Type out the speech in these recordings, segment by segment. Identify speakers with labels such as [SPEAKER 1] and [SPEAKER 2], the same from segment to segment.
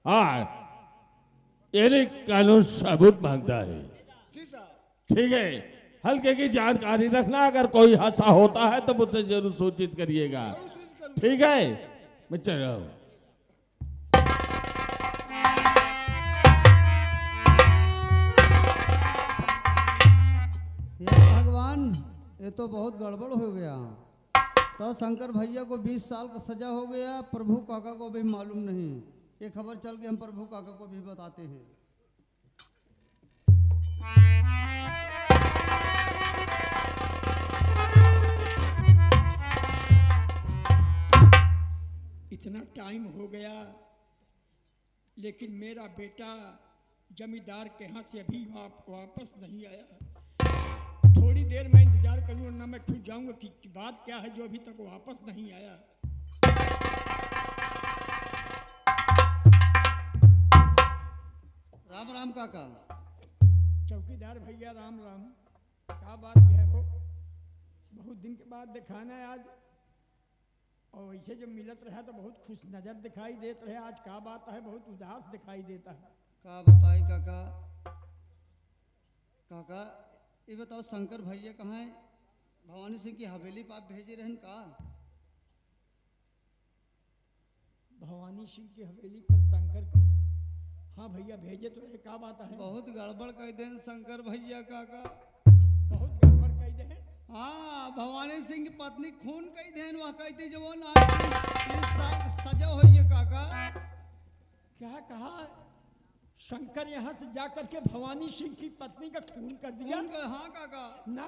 [SPEAKER 1] हाँ, यानी कानून सबूत मांगता है। ठीक है, हल्के की जानकारी रखना, अगर कोई हादसा होता है तो मुझसे जरूर सूचित करिएगा। ठीक है, मैं चल रहा हूँ।
[SPEAKER 2] भगवान, ये तो बहुत गड़बड़ हो गया। तो शंकर भैया को 20 साल का सजा हो गया, प्रभु काका को भी मालूम नहीं। ये खबर चल के हम प्रभु काका को भी बताते हैं।
[SPEAKER 3] इतना टाइम हो गया लेकिन मेरा बेटा जमींदार के यहाँ से अभी वापस नहीं आया। थोड़ी देर में इंतजार करूँ वरना मैं खुद जाऊंगा कि बात क्या है जो अभी तक वापस नहीं आया।
[SPEAKER 2] राम राम काका।
[SPEAKER 3] चौकीदार भैया राम राम। क्या बात है हो, बहुत दिन के बाद दिखाना है आज, और ऐसे जब मिलत रहा तो बहुत खुश नजर दिखाई देते रहे। आज क्या बात है, बहुत उदास दिखाई देता है।
[SPEAKER 2] का बताई काका। काका ये बताओ, शंकर भैया कहाँ है? भवानी सिंह की हवेली पर आप भेजे रहन का?
[SPEAKER 3] भवानी सिंह की हवेली पर शंकर को? हाँ भैया भेजे तो रहे। क्या बात है?
[SPEAKER 2] बहुत गड़बड़ कह देन शंकर भैया काका।
[SPEAKER 3] बहुत गड़बड़ कह दे।
[SPEAKER 2] हाँ, भवानी सिंह की पत्नी खून कही देन, वह कहती जवान आज सजा हुई है काका।
[SPEAKER 3] क्या कहा? शंकर यहाँ से जाकर के भवानी सिंह की पत्नी का खून कर दिया?
[SPEAKER 2] हाँ काका।
[SPEAKER 3] ना,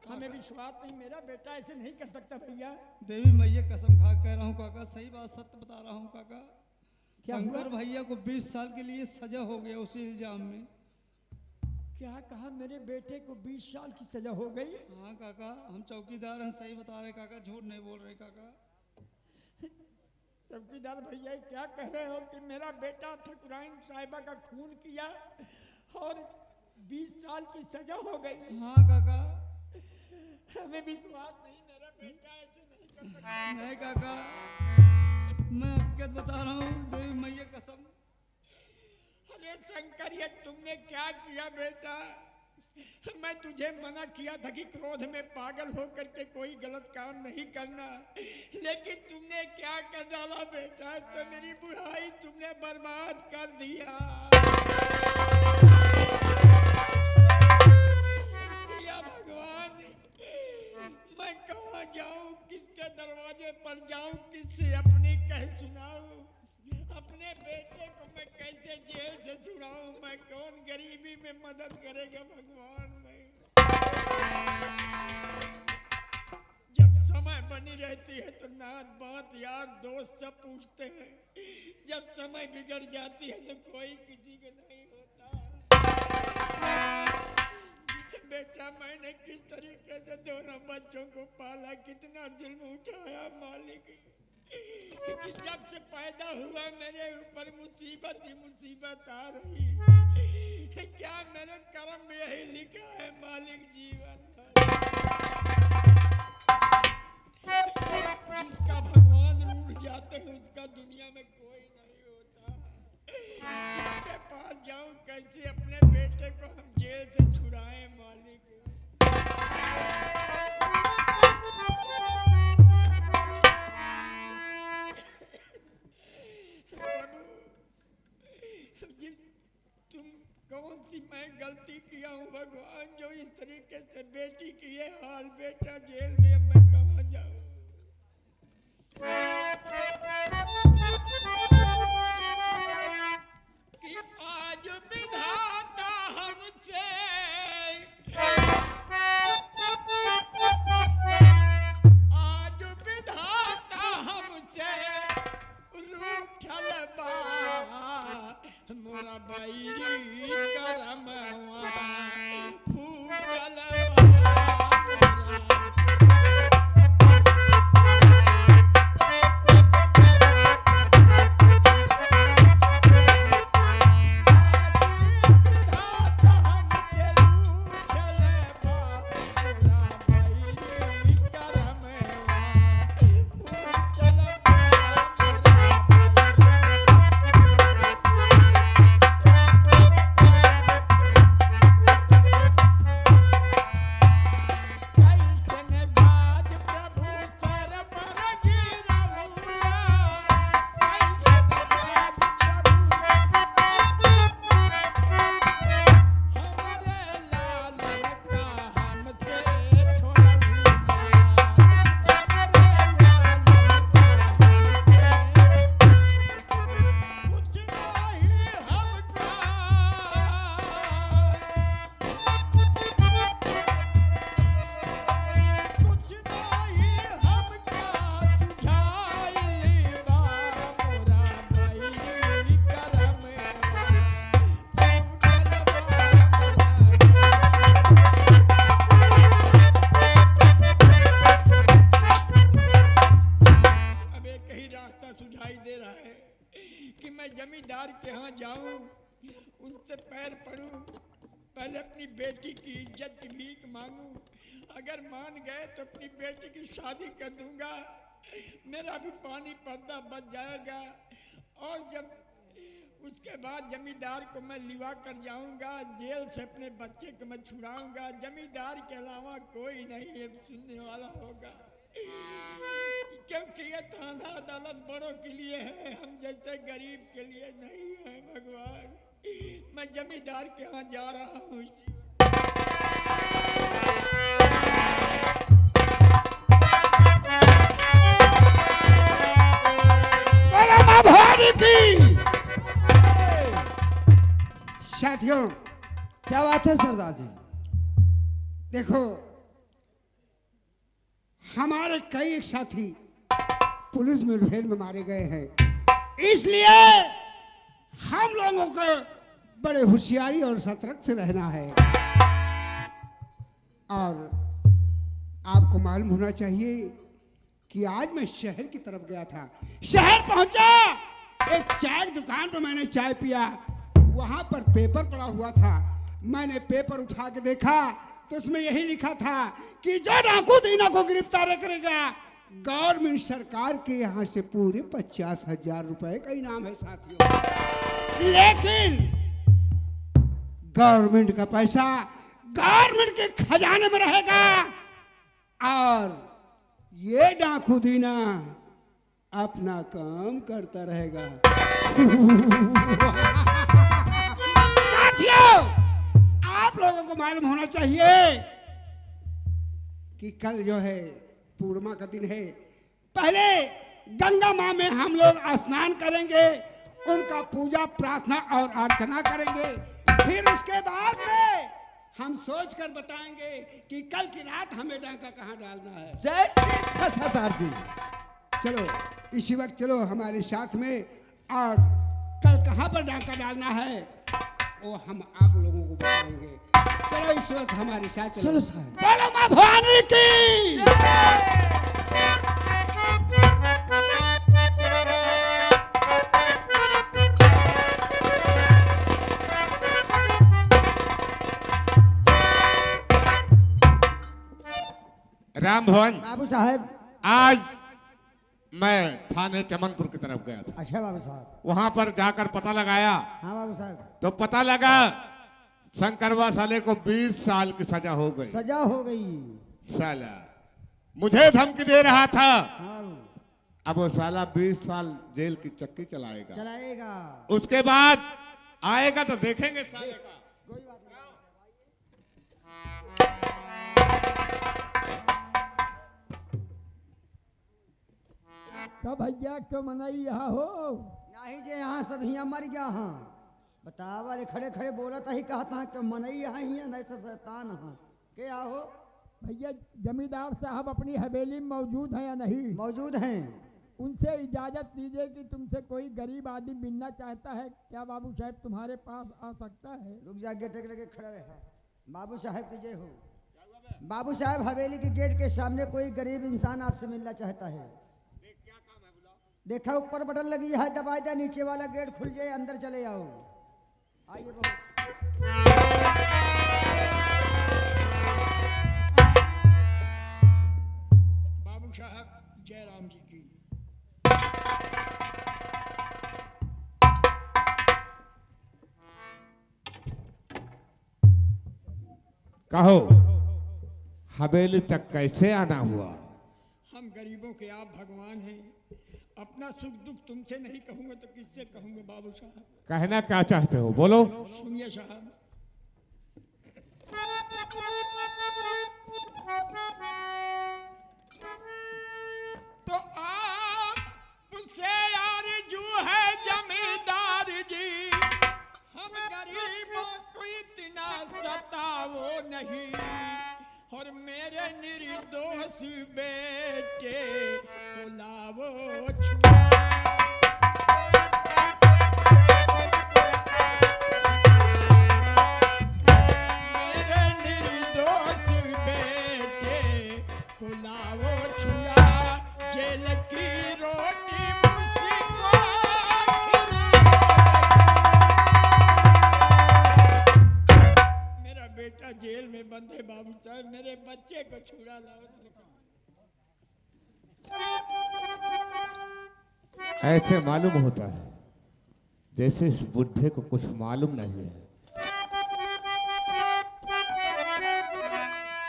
[SPEAKER 3] हमें विश्वास नहीं, मेरा बेटा ऐसे नहीं कर सकता भैया।
[SPEAKER 2] देवी मैया कसम खा कह रहा हूँ काका, सही बात सत्य बता रहा हूँ काका। शंकर भैया को 20 साल के लिए सजा हो गया उसी इल्जाम में।
[SPEAKER 3] क्या कहा? मेरे बेटे को 20 साल की सजा हो गई?
[SPEAKER 2] हाँ काका, हम चौकीदार हैं, सही बता रहे काका, झूठ नहीं बोल रहे काका।
[SPEAKER 3] चौकीदार भैया क्या कह रहे हो कि मेरा बेटा ठकुराइन साहिबा का खून किया और 20 साल की सजा हो गई?
[SPEAKER 2] हाँ काका।
[SPEAKER 3] हमें विश्वास नहीं, मेरा बेटा ऐसे नहीं कर सकता।
[SPEAKER 2] नहीं काका, मैं हकीकत बता रहा हूँ, देवी मैया कसम।
[SPEAKER 3] अरे शंकर, ये तुमने क्या किया बेटा? मैं तुझे मना किया था कि क्रोध में पागल होकर के कोई गलत काम नहीं करना, लेकिन तुमने क्या कर डाला बेटा? तो मेरी बुढ़ाई तुमने बर्बाद कर दिया। या भगवान, मैं कहाँ जाऊं, किसके दरवाजे पर जाऊं, किससे अपनी कह सुनाऊं? अपने बेटे को मैं कैसे जेल से छुड़ाऊं? मैं कौन गरीबी में मदद करेगा भगवान? मैं जब समय बनी रहती है तो नात बात यार दोस्त सब पूछते हैं, जब समय बिगड़ जाती है तो कोई किसी के नहीं होता। बेटा, मैंने किस तरीके से दोनों बच्चों को पाला, कितना जुल्म उठाया मालिक, कि जब से पैदा हुआ मेरे ऊपर मुसीबत ही मुसीबत आ रही। क्या मेरे कर्म में यही लिखा है मालिक? जीवन जिसका भगवान रूठ जाते हैं उसका दुनिया में कोई नहीं होता। किसके पास जाऊं, कैसे अपने बेटे को हम जेल से छुड़ाएं मालिक? तुम कौन सी मैं गलती किया हूँ भगवान, जो इस तरीके से बेटी की ये हाल? बेटा जेल में, मैं कहाँ जाऊँ? कि आज विधाता हमसे रूठल बा, मोरा बैरी करमवा फूटल जमींदार के यहाँ जाऊं, उनसे पैर पड़ूं, पहले अपनी बेटी की इज्जत की भीख मांगूं। अगर मान गए तो अपनी बेटी की शादी कर दूंगा, मेरा भी पानी पर्दा बच जाएगा। और जब उसके बाद जमींदार को मैं लिवा कर जाऊंगा, जेल से अपने बच्चे को मैं छुड़ाऊंगा। जमींदार के अलावा कोई नहीं है सुनने वाला होगा, क्योंकि ये थाना अदालत बड़ों के लिए है, हम जैसे गरीब के लिए नहीं है। भगवान, मैं जमींदार के यहाँ जा रहा हूँ।
[SPEAKER 4] साथियों,
[SPEAKER 2] क्या बात है सरदार जी?
[SPEAKER 4] देखो, हमारे कई एक साथी पुलिस मुठभेड़ में मारे गए हैं, इसलिए हम लोगों को बड़े होशियारी और सतर्क से रहना है। और आपको मालूम होना चाहिए कि आज मैं शहर की तरफ गया था। शहर पहुंचा, एक चाय दुकान पर मैंने चाय पिया, वहां पर पेपर पड़ा हुआ था। मैंने पेपर उठा के देखा तो उसमें यही लिखा था कि जो डाकू दीना को गिरफ्तार करेगा, गवर्नमेंट सरकार के यहाँ से पूरे 50,000 रुपए का इनाम है साथियों। लेकिन गवर्नमेंट का पैसा गवर्नमेंट के खजाने में रहेगा और ये डाकू दीना अपना काम करता रहेगा। साथियों, आप लोगों को मालूम होना चाहिए कि कल जो है पूर्णिमा का दिन है। पहले गंगा माँ में हम लोग स्नान करेंगे, उनका पूजा प्रार्थना और अर्चना करेंगे। फिर उसके बाद में हम सोच कर बताएंगे कि कल की रात हमें डाका कहाँ डालना है।
[SPEAKER 2] जैसे इच्छा सरदार जी।
[SPEAKER 4] चलो इसी वक्त चलो हमारे साथ में, और कल कहाँ पर डाका डालना है वो हम आप लोगों को बताएंगे। चलो इस वक्त हमारे साथ
[SPEAKER 2] चलो साहब।
[SPEAKER 4] बोलो माँ भवानी की।
[SPEAKER 5] राम भवन,
[SPEAKER 2] बाबू साहब।
[SPEAKER 5] आज मैं थाने चमनपुर की तरफ गया था।
[SPEAKER 2] अच्छा बाबू साहब।
[SPEAKER 5] वहां पर जाकर पता लगाया
[SPEAKER 2] हाँ बाबू साहब।
[SPEAKER 5] तो पता लगा शंकरवा साले को 20 साल की सजा हो गई।
[SPEAKER 2] सजा हो गई।
[SPEAKER 5] साला मुझे धमकी दे रहा था,
[SPEAKER 2] हाँ
[SPEAKER 5] अब वो साला 20 साल जेल की चक्की चलाएगा।
[SPEAKER 2] चलाएगा।
[SPEAKER 5] उसके बाद आएगा तो देखेंगे साले का।
[SPEAKER 2] कोई बात नहीं।
[SPEAKER 6] तो भैया क्यों मनाई यहाँ हो?
[SPEAKER 2] नहीं जे यहाँ सब हियाँ मर गया। हाँ बतावा रे, खड़े खड़े बोला था ही कहा था कि मनई यहाँ हियाँ नहीं सब शैतान हाँ के हो।
[SPEAKER 6] भैया जमींदार साहब अपनी हवेली में मौजूद हैं या नहीं?
[SPEAKER 2] मौजूद हैं।
[SPEAKER 6] उनसे इजाजत दीजिए कि तुमसे कोई गरीब आदमी मिलना चाहता है, क्या बाबू साहब तुम्हारे पास आ सकता है?
[SPEAKER 2] रुक जा, गेट लगे खड़ा रहा। बाबू साहब की जय हो। बाबू साहब हवेली के गेट के सामने कोई गरीब इंसान आपसे मिलना चाहता है। देखा ऊपर बटन लगी है, दबा दे, नीचे वाला गेट खुल जाए, अंदर चले आओ। आइए बाबू।
[SPEAKER 3] बाबू साहब जय राम जी की।
[SPEAKER 5] कहो हवेली तक कैसे आना हुआ?
[SPEAKER 3] हम गरीबों के आप भगवान हैं, अपना सुख दुख तुमसे नहीं कहूंगा तो किससे कहूंगा बाबू साहब?
[SPEAKER 5] कहना क्या चाहते हो, बोलो।
[SPEAKER 3] सुनिए साहब, तो आपसे आरज़ू है जमींदार जी, हम गरीबों को इतना सताओ नहीं, और मेरे निर्दोष बेटे को लाओ छुआ। मेरे निर्दोष बेटे को लाओ छुआ, जेल की रोटी मुझको खिलाओ। बंद है बाबू साहब, मेरे बच्चे को छुड़ा लाओ सरकार।
[SPEAKER 5] ऐसे मालूम होता है जैसे इस बुढ़े को कुछ मालूम नहीं है।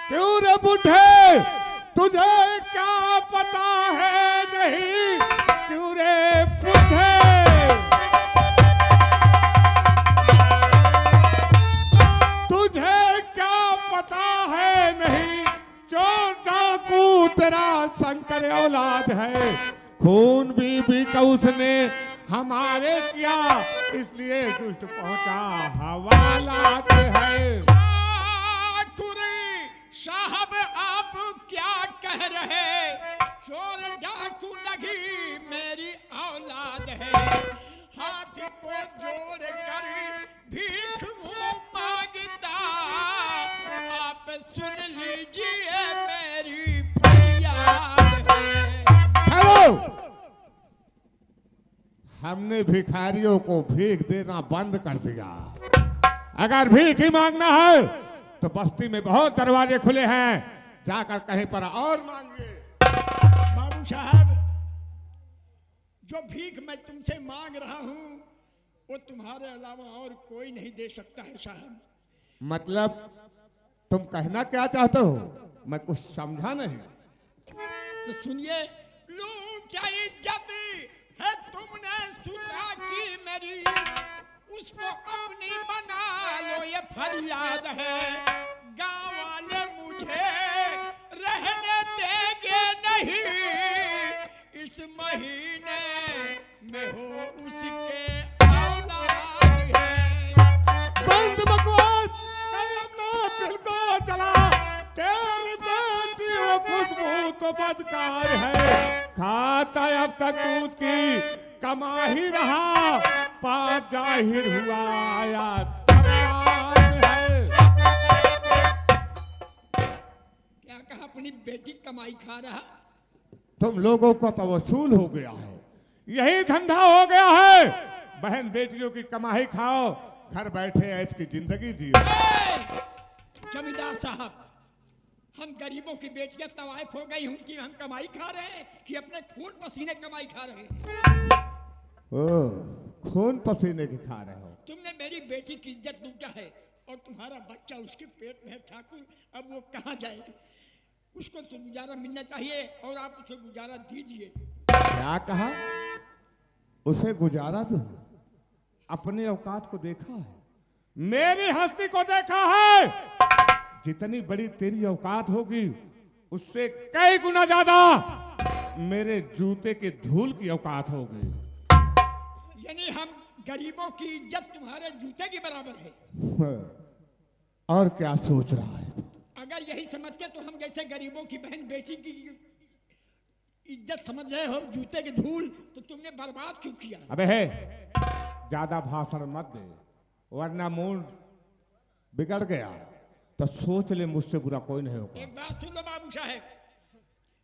[SPEAKER 5] क्यों रे बुढ़े, तुझे क्या पता है नहीं? क्यों रे बुढ़े, तुझे क्या पता है नहीं? चोर डाकू तेरा शंकर औलाद है। खून भी का उसने हमारे किया, इसलिए दुष्ट पहुंचा हवालात है।
[SPEAKER 3] साहब आप क्या कह रहे? चोर डाकू नहीं मेरी औलाद है। हाथ को जोड़ कर भीख वो मांगता, आप सुन लीजिए मेरी फरियाद है।
[SPEAKER 5] हेलो, हमने भिखारियों को भीख देना बंद कर दिया। अगर भीख ही मांगना है तो बस्ती में बहुत दरवाजे खुले हैं, जाकर कहीं पर और मांगिए।
[SPEAKER 3] बाबू साहब, जो भीख मैं तुमसे मांग रहा हूं वो तुम्हारे अलावा और कोई नहीं दे सकता है साहब।
[SPEAKER 5] मतलब तुम कहना क्या चाहते हो? मैं कुछ समझा नहीं।
[SPEAKER 3] तो सुनिए, लूटाई जब है तुमने सुता की मेरी, उसको अपनी बना लो ये फरियाद है। गांव वाले मुझे रहने देंगे नहीं, इस महीने में हो उसके औलाद है।
[SPEAKER 5] बंद बकवास, अपना दिल को चला। तेरी बेटी वो खुशबू तो बदकार है, खाता अब तक तू उसकी कमा ही रहा। पाप जाहिर हुआ आया है।
[SPEAKER 3] क्या कहा? अपनी बेटी कमाई खा रहा?
[SPEAKER 5] तुम लोगों को तो वसूल हो गया है, यही धंधा हो गया है। बहन बेटियों की कमाई खाओ, घर बैठे ऐश की जिंदगी जियो।
[SPEAKER 3] जमींदार साहब, हम गरीबों की बेटियां तवाइफ हो गई हूं कि हम कमाई खा रहे हैं कि अपने खून पसीने कमाई खा रहे हैं?
[SPEAKER 5] खून पसीने की खा रहे हो।
[SPEAKER 3] तुमने मेरी बेटी की इज्जत लूटा है और तुम्हारा बच्चा उसके पेट में है ठाकुर, अब वो कहाँ जाए? उसको तो गुजारा मिलना चाहिए और आप उसे गुजारा दीजिए।
[SPEAKER 5] क्या कहा? उसे गुजारा दो? अपने औकात को देखा है? मेरी हस्ती को देखा है? जितनी बड़ी तेरी औकात होगी उससे कई गुना ज्यादा मेरे जूते के धूल की औकात होगी।
[SPEAKER 3] यानी हम गरीबों की इज्जत तुम्हारे जूते के बराबर है?
[SPEAKER 5] और क्या सोच रहा है?
[SPEAKER 3] अगर यही समझते तो हम जैसे गरीबों की बहन बेटी की इज्जत समझ रहे हो जूते के धूल, तो तुमने बर्बाद क्यों किया?
[SPEAKER 5] अबे है, ज्यादा भाषण मत दे वरना मूड बिगड़ गया तो सोच ले मुझसे बुरा कोई नहीं होगा।
[SPEAKER 3] एक बात सुन लो बाबू साहब,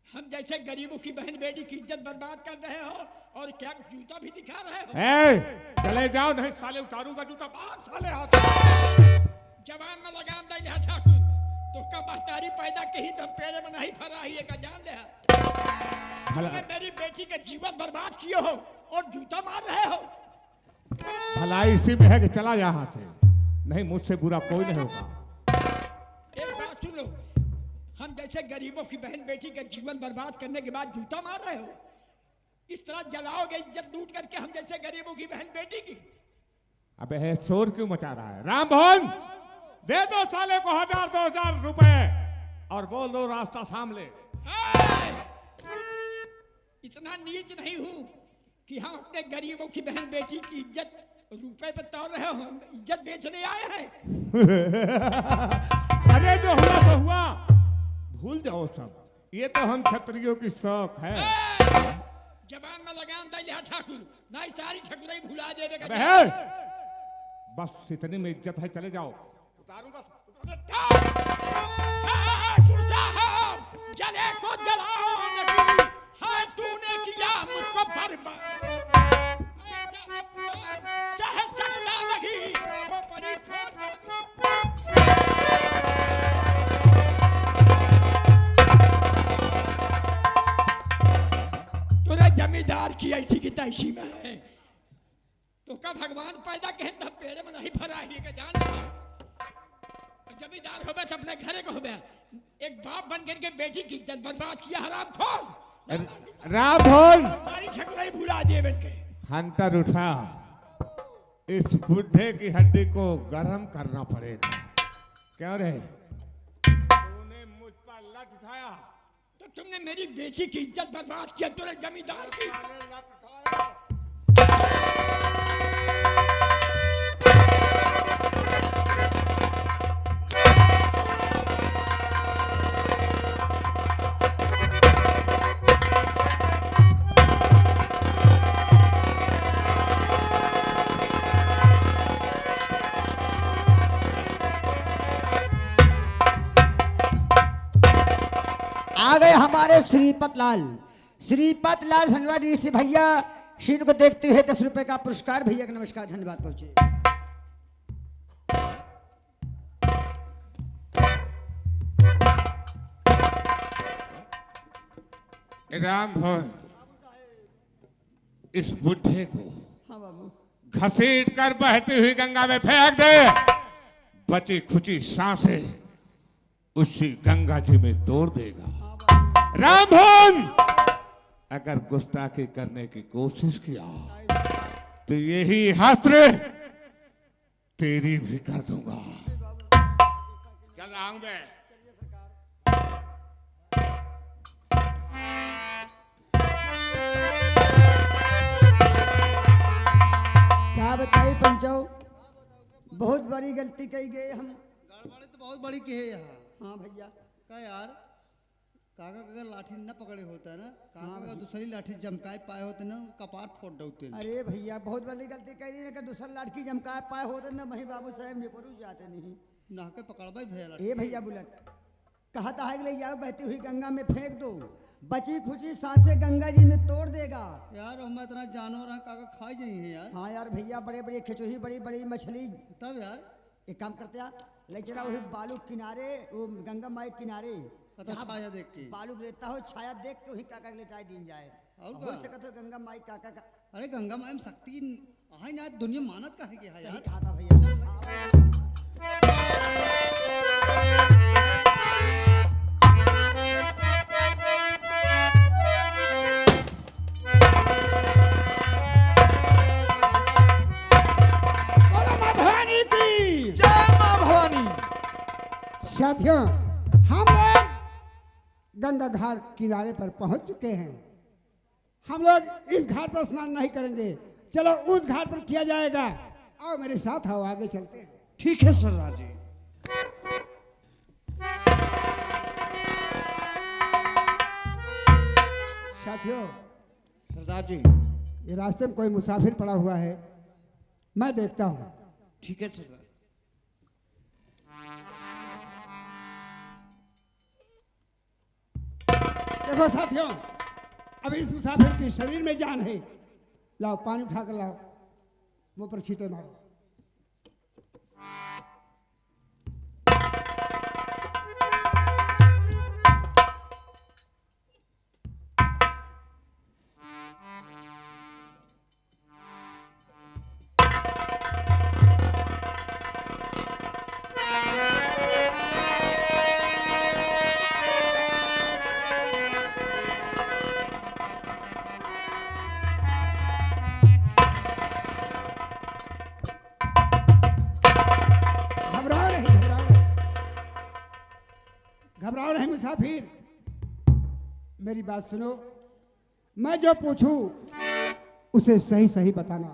[SPEAKER 3] हम जैसे गरीबों की बहन बेटी की इज्जत बर्बाद कर रहे हो और क्या जूता भी दिखा रहे हो?
[SPEAKER 5] चले जाओ नहीं साले उतारूंगा जूता। बात साले हाथ
[SPEAKER 3] जवान में लगाम दे लिया ठाकुर, तो का बहतारी पैदा कहीं दम पेड़े में नहीं फरा ही का जान ले। तुमने मेरी बेटी के जीवन बर्बाद किए हो और जूता मार रहे हो।
[SPEAKER 5] भलाई इसी में है कि चला यहाँ से, नहीं मुझसे बुरा कोई नहीं होगा।
[SPEAKER 3] एक बात सुन लो, हम जैसे गरीबों की बहन बेटी का जीवन बर्बाद करने के बाद जूता मार रहे हो? इस तरह जलाओगे इज्जत लूट करके हम जैसे गरीबों की बहन बेटी की?
[SPEAKER 5] अबे है शोर क्यों मचा रहा है? रामभवन दे दो साले को 1000-2000 रुपए और बोल दो रास्ता थाम ले।
[SPEAKER 3] इतना नीच नहीं हूं कि हम अपने गरीबों की बहन बेटी की इज्जत रुपए पे तोड़ रहे हो। हम इज्जत बेचने आए हैं।
[SPEAKER 5] अरे जो हुआ तो हुआ, भूल जाओ सब। ये तो हम क्षत्रियों की शौक है।
[SPEAKER 3] जबान में लगाम दे लिया ठाकुर, ना ही सारी ठकुराई भुला दे देगा।
[SPEAKER 5] बस इतनी में इज्जत है, चले जाओ। उतारूंगा
[SPEAKER 3] ठाकुर साहब, जले को जलाओ नहीं, हाँ तूने किया मुझको बर्बाद। सह सकता नहीं वो परी जिंदा इसी में है। तो का भगवान पैदा कहे तब पेड़ में नहीं फरा ही के जान लो। जमींदार हो तो अपने घरे को हो, एक बाप बन करके बेटी की इज्जत बर्बाद किया हरामखोर।
[SPEAKER 1] रामधन
[SPEAKER 3] सारी ठकुराई भुला दिए बन के।
[SPEAKER 1] हंटर उठा, इस बुढ़े की हड्डी को गर्म करना पड़ेगा। क्यों रे,
[SPEAKER 5] तूने मुझ पर लठ उठाया,
[SPEAKER 3] तो तुमने मेरी बेटी की इज्जत बर्बाद किया, तुमने जमींदार की।
[SPEAKER 5] साले लठ उठाया।
[SPEAKER 7] आ गए हमारे श्रीपत लाल संगवा डीसी भैया। शीन को देखते हुए 10 रुपए का पुरस्कार। भैया का नमस्कार, धन्यवाद पहुंचे।
[SPEAKER 1] रामधन, इस बुढ़े को
[SPEAKER 2] हाँ बाबू।
[SPEAKER 1] घसीट कर बहती हुई गंगा में फेंक दे। बची खुची सांसें उसी गंगा जी में तोड़ देगा। रामधन, अगर गुस्ताखी करने की कोशिश किया तो यही हस्त्र तेरी भी कर दूंगा। चल आऊं मैं।
[SPEAKER 7] क्या बताइए पंचो, बहुत बड़ी गलती कही गई हम।
[SPEAKER 2] गड़बड़ी तो बहुत बड़ी की है यहाँ।
[SPEAKER 7] हाँ भैया,
[SPEAKER 2] का यार, काका का अगर लाठी न पकड़े होता है ना, काका का दूसरी लाठी चमकाए पाए होते ना, कपार फोड़ दौते हैं।
[SPEAKER 7] अरे भैया बहुत बड़ी गलती कही दी ना, दूसरा लड़की जमका पाए होते ना, वही बाबू साहब निपरू जाते नहीं।
[SPEAKER 2] नाके पकड़वा भैया लाठी।
[SPEAKER 7] ए भैया बुलट कहता है कि ले जाओ, बहती हुई गंगा में फेंक दो, बची खुची सांसें गंगा जी में तोड़ देगा।
[SPEAKER 2] यार हम इतना जानवर हैं, काका खा जाइए यार।
[SPEAKER 7] हाँ यार भैया, बड़े बड़े खिचोही, बड़ी बड़ी मछली।
[SPEAKER 2] तब यार
[SPEAKER 7] एक काम करते हैं, ले चला वही बालू किनारे, वो गंगा माई किनारे
[SPEAKER 2] कतो छाया देख के।
[SPEAKER 7] बालू रहता हो, छाया देख के वही काका के लेटाई दिन जाए।
[SPEAKER 2] और
[SPEAKER 7] हो
[SPEAKER 2] का?
[SPEAKER 7] सकत हो गंगा माई काका का।
[SPEAKER 2] अरे गंगा माई में शक्ति है ना, दुनिया मानत का है कि है
[SPEAKER 7] सही
[SPEAKER 2] यार।
[SPEAKER 7] कहा था भैया।
[SPEAKER 5] बोलो माँ भवानी की।
[SPEAKER 4] जय मां भवानी।
[SPEAKER 8] साथियों, हम लोग गंगा घाट किनारे पर पहुंच चुके हैं। हम लोग इस घाट पर स्नान नहीं करेंगे, चलो उस घाट पर किया जाएगा। आओ मेरे साथ, आओ आगे चलते हैं।
[SPEAKER 4] ठीक है सरदार जी।
[SPEAKER 8] साथियों,
[SPEAKER 4] सरदार जी।
[SPEAKER 8] ये रास्ते में कोई मुसाफिर पड़ा हुआ है, मैं देखता हूँ।
[SPEAKER 4] ठीक है सरदार।
[SPEAKER 8] देखो साथियों, अब इस मुसाफिर के शरीर में जान है। लाओ पानी उठा कर लाओ, मुंह पर छींटे मारो। घबराओ नहीं मुसाफिर, मेरी बात सुनो। मैं जो पूछूं उसे सही सही बताना।